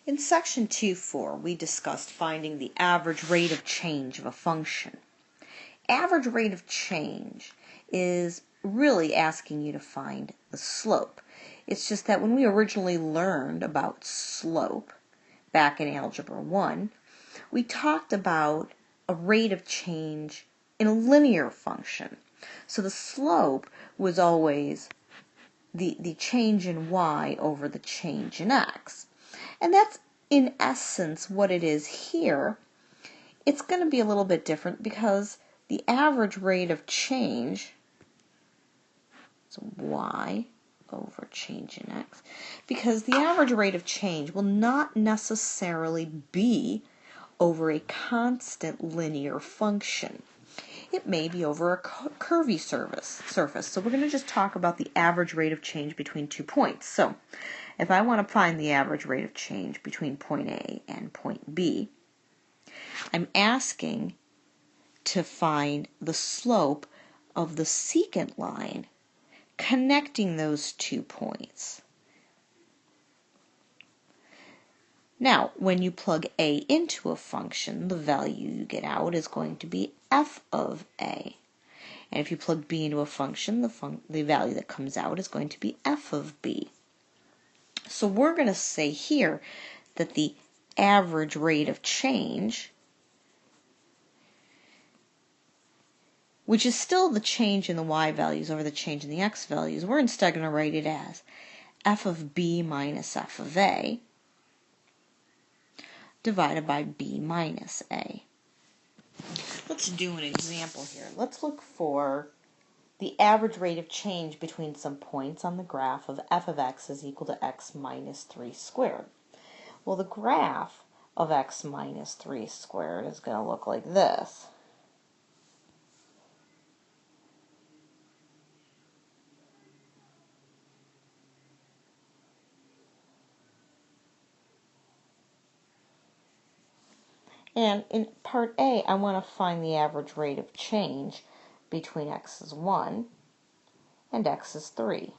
In section 2.4, we discussed finding the average rate of change of a function. Average rate of change is really asking you to find the slope. It's just that when we originally learned about slope back in Algebra 1, we talked about a rate of change in a linear function. So the slope was always the change in y over the change in x. And that's in essence what it is here. It's going to be a little bit different because the average rate of change is y over change in x, because the average rate of change will not necessarily be over a constant linear function. It may be over a curvy surface. So we're going to just talk about the average rate of change between 2 points. So if I want to find the average rate of change between point A and point B, I'm asking to find the slope of the secant line connecting those 2 points. Now, when you plug A into a function, the value you get out is going to be f of A. And if you plug B into a function, the value that comes out is going to be f of B. So we're going to say here that the average rate of change, which is still the change in the y values over the change in the x values, we're instead going to write it as f of B minus f of A divided by B minus A. Let's do an example here. Let's look for the average rate of change between some points on the graph of f of x is equal to x minus 3 squared. Well, the graph of x minus 3 squared is going to look like this. And in part A, I want to find the average rate of change between x is 1 and x is 3.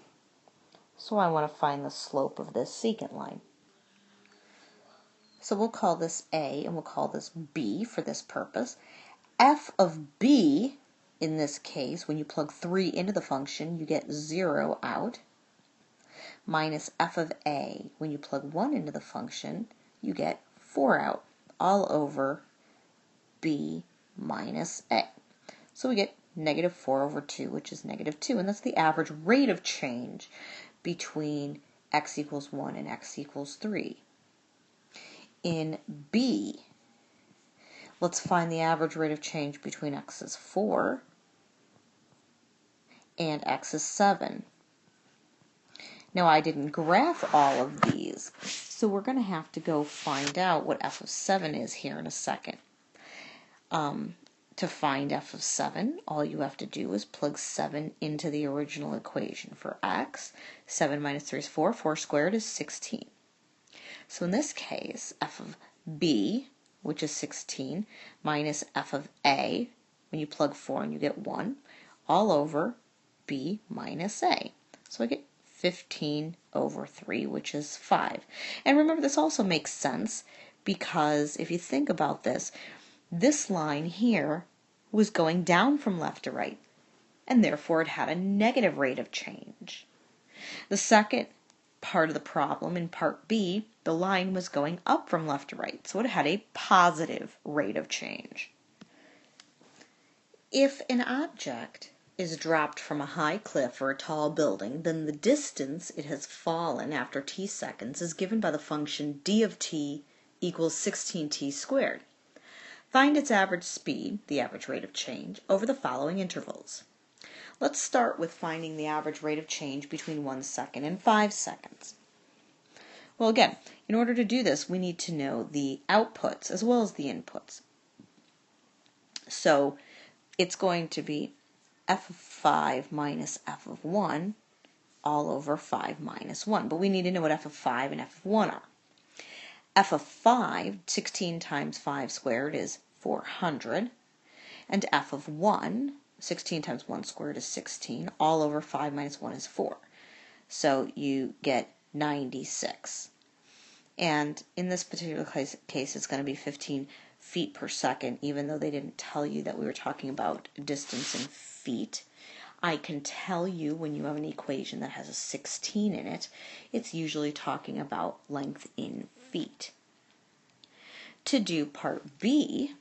So I want to find the slope of this secant line. So we'll call this A and we'll call this B for this purpose. F of B, in this case, when you plug 3 into the function, you get 0 out, minus f of A. When you plug 1 into the function, you get 4 out, all over B minus A. So we get negative 4 over 2, which is negative 2, and that's the average rate of change between x equals 1 and x equals 3. In B, let's find the average rate of change between x is 4 and x is 7. Now, I didn't graph all of these, so we're going to have to go find out what f of 7 is here in a second. To find f of 7, all you have to do is plug 7 into the original equation. For x, 7 minus 3 is 4. 4 squared is 16. So in this case, f of b, which is 16, minus f of a, when you plug 4 and you get 1, all over b minus a. So I get 15 over 3, which is 5. And remember, this also makes sense because if you think about this, this line here was going down from left to right, and therefore it had a negative rate of change. The second part of the problem, in part B, the line was going up from left to right, so it had a positive rate of change. If an object is dropped from a high cliff or a tall building, then the distance it has fallen after t seconds is given by the function d of t equals 16t squared. Find its average speed, the average rate of change, over the following intervals. Let's start with finding the average rate of change between 1 second and 5 seconds. Well, again, in order to do this, we need to know the outputs as well as the inputs. So it's going to be f of 5 minus f of 1 all over 5 minus 1. But we need to know what f of 5 and f of 1 are. F of 5, 16 times 5 squared is 400. And f of 1, 16 times 1 squared is 16. All over 5 minus 1 is 4. So you get 96. And in this particular case, it's going to be 15 feet per second, even though they didn't tell you that we were talking about distance in feet. I can tell you when you have an equation that has a 16 in it, it's usually talking about length in feet. To do part B,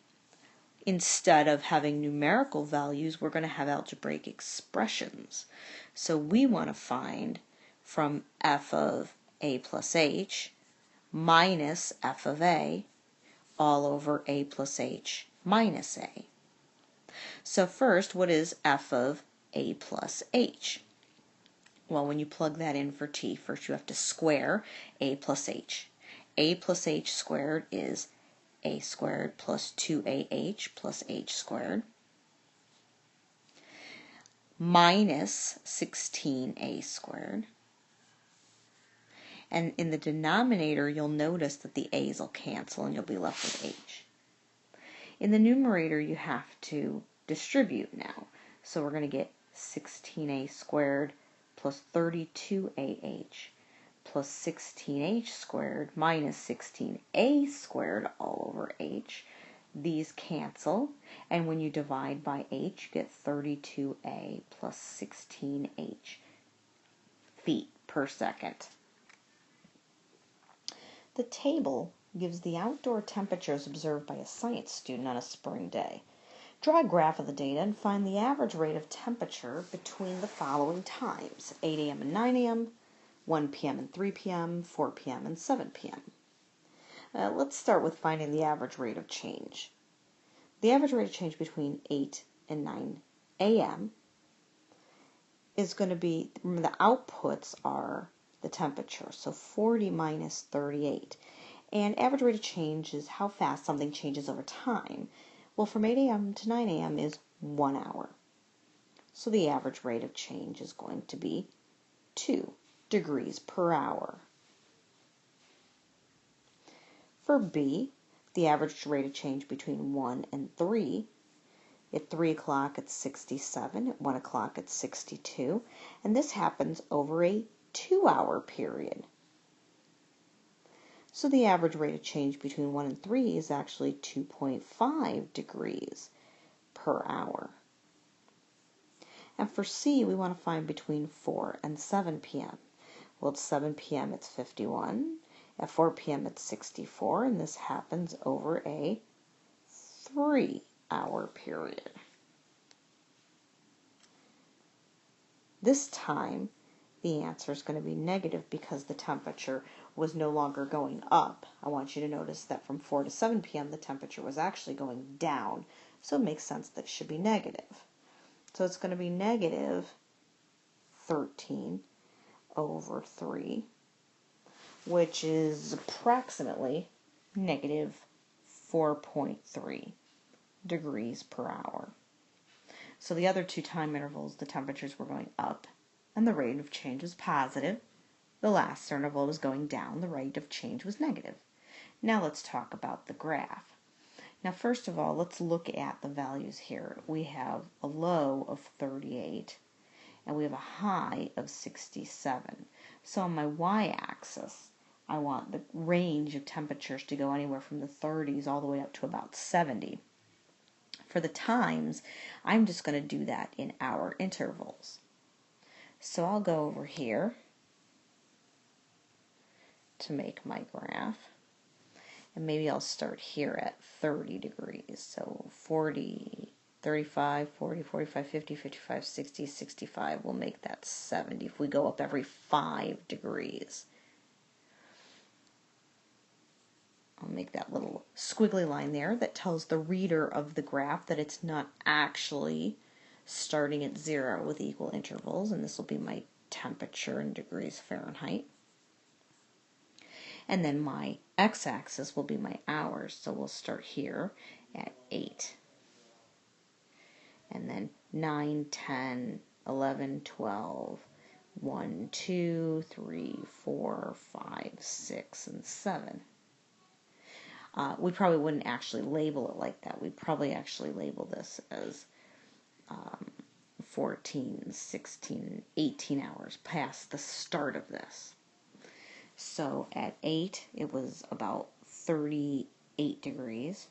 instead of having numerical values, we're going to have algebraic expressions. So we want to find from f of a plus h minus f of a all over a plus h minus a. So first, what is f of a plus h? Well, when you plug that in for t, first you have to square a plus h. A plus h squared is a squared plus 2ah plus h squared minus 16a squared. And in the denominator, you'll notice that the a's will cancel and you'll be left with h. In the numerator, you have to distribute now. So we're going to get 16a squared plus 32ah plus 16h squared minus 16a squared all over h. These cancel, and when you divide by h, you get 32a plus 16h feet per second. The table gives the outdoor temperatures observed by a science student on a spring day. Draw a graph of the data and find the average rate of temperature between the following times: 8 a.m. and 9 a.m., 1 p.m. and 3 p.m., 4 p.m. and 7 p.m. Let's start with finding the average rate of change. The average rate of change between 8 and 9 a.m. is going to be, remember the outputs are the temperature, so 40 minus 38. And average rate of change is how fast something changes over time. Well, from 8 a.m. to 9 a.m. is 1 hour. So the average rate of change is going to be 2 degrees per hour. For B, the average rate of change between 1 and 3, at 3 o'clock it's 67, at 1 o'clock it's 62, and this happens over a 2-hour period. So the average rate of change between 1 and 3 is actually 2.5 degrees per hour. And for C, we want to find between 4 and 7 p.m. Well, at 7 p.m. it's 51, at 4 p.m. it's 64, and this happens over a 3-hour period. This time, the answer is going to be negative because the temperature was no longer going up. I want you to notice that from 4 to 7 p.m. the temperature was actually going down, so it makes sense that it should be negative. So it's going to be negative 13 over 3, which is approximately negative 4.3 degrees per hour. So the other two time intervals, the temperatures were going up and the rate of change was positive. The last interval was going down, the rate of change was negative. Now let's talk about the graph. Now first of all, let's look at the values here. We have a low of 38 and we have a high of 67. So on my y-axis, I want the range of temperatures to go anywhere from the 30s all the way up to about 70. For the times, I'm just going to do that in hour intervals. So I'll go over here to make my graph. And maybe I'll start here at 30 degrees. So 40, 35, 40, 45, 50, 55, 60, 65. We'll make that 70 if we go up every 5 degrees. I'll make that little squiggly line there that tells the reader of the graph that it's not actually starting at 0 with equal intervals, and this will be my temperature in degrees Fahrenheit. And then my x-axis will be my hours, so we'll start here at 8. And then 9, 10, 11, 12, 1, 2, 3, 4, 5, 6, and 7. We probably wouldn't actually label it like that. We'd probably actually label this as 14, 16, 18 hours past the start of this. So at 8, it was about 38 degrees.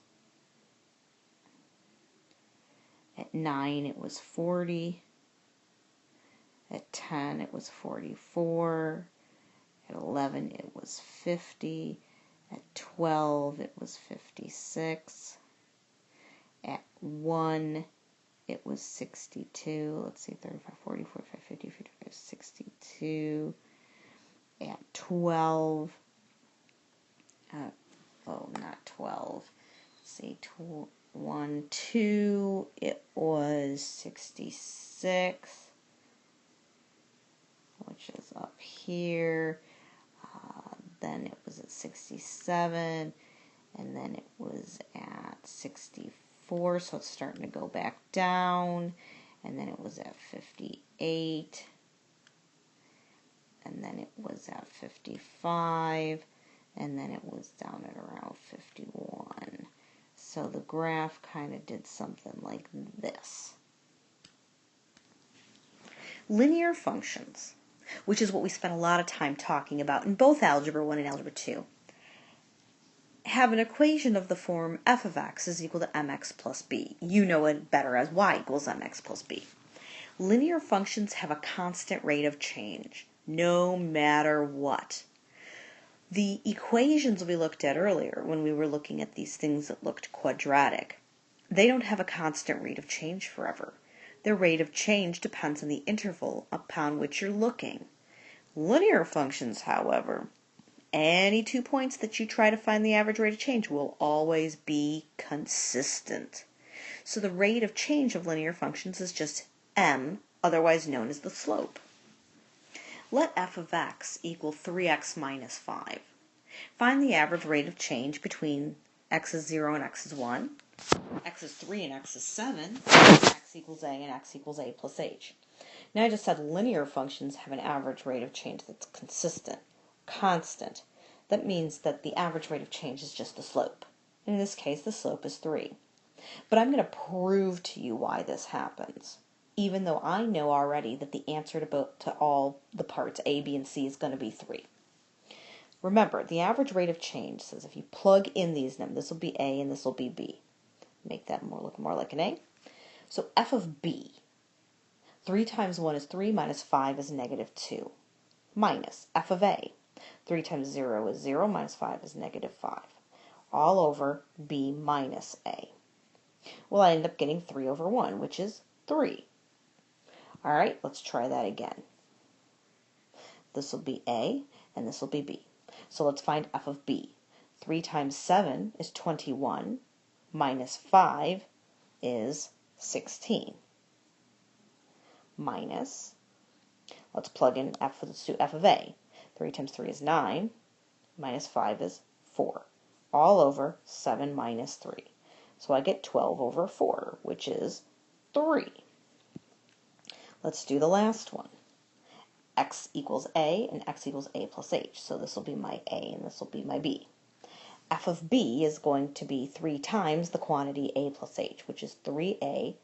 At 9, it was 40. At 10, it was 44. At 11, it was 50. At 12, it was 56. At 1, it was 62. Let's see, 35, 40, 45, 50, 55, 62. At 12, not 12. Let's see, 1, 2, it was 66, which is up here. Then it was at 67, and then it was at 64, so it's starting to go back down, and then it was at 58, and then it was at 55, and then it was down at around 51. So the graph kind of did something like this. Linear functions, which is what we spent a lot of time talking about in both Algebra 1 and Algebra 2, have an equation of the form f of x is equal to mx plus b. You know it better as y equals mx plus b. Linear functions have a constant rate of change, no matter what. The equations we looked at earlier, when we were looking at these things that looked quadratic, they don't have a constant rate of change forever. Their rate of change depends on the interval upon which you're looking. Linear functions, however, any 2 points that you try to find the average rate of change will always be consistent. So the rate of change of linear functions is just m, otherwise known as the slope. Let f of x equal 3x minus 5. Find the average rate of change between x is 0 and x is 1, x is 3 and x is 7, x equals a and x equals a plus h. Now I just said linear functions have an average rate of change that's consistent, constant. That means that the average rate of change is just the slope. In this case, the slope is 3. But I'm going to prove to you why this happens, even though I know already that the answer to all the parts A, B, and C is going to be 3. Remember, the average rate of change says if you plug in these numbers, this will be A and this will be B. Make that look more like an A. So f of B, 3 times 1 is 3, minus 5 is negative 2. Minus f of A, 3 times 0 is 0, minus 5 is negative 5. All over B minus A. Well, I end up getting 3 over 1, which is 3. All right, let's try that again. This will be A, and this will be B. So let's find f of B. 3 times 7 is 21, minus 5 is 16. Minus, let's plug in f of A. 3 times 3 is 9, minus 5 is 4. All over 7 minus 3. So I get 12 over 4, which is 3. Let's do the last one. X equals A and x equals A plus H. So this will be my A and this will be my B. F of B is going to be 3 times the quantity A plus H, which is 3A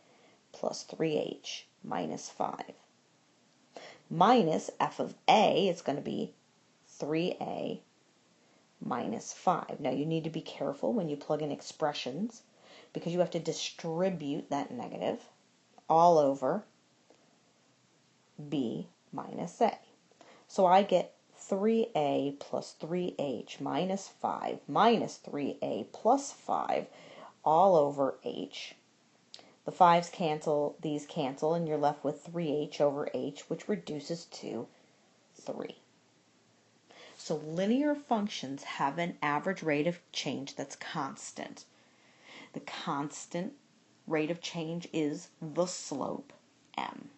plus 3H minus 5. Minus f of A is going to be 3A minus 5. Now you need to be careful when you plug in expressions because you have to distribute that negative all over B minus A. So I get 3A plus 3H minus 5 minus 3A plus 5 all over H. The 5's cancel, these cancel, and you're left with 3H over H, which reduces to 3. So linear functions have an average rate of change that's constant. The constant rate of change is the slope, m.